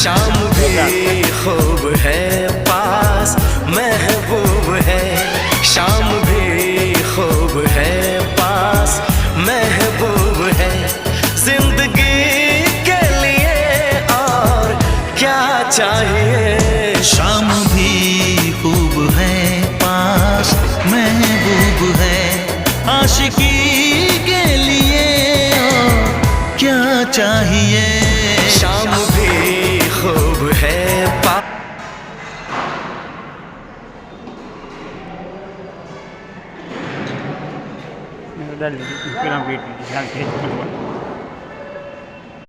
शाम भी खूब है पास महबूब है शाम भी खूब है पास महबूब है जिंदगी के लिए और क्या चाहिए शाम भी खूब है पास महबूब है आशिकी के लिए और क्या चाहिए शाम भी खूब है पास Dale, esperan que ya que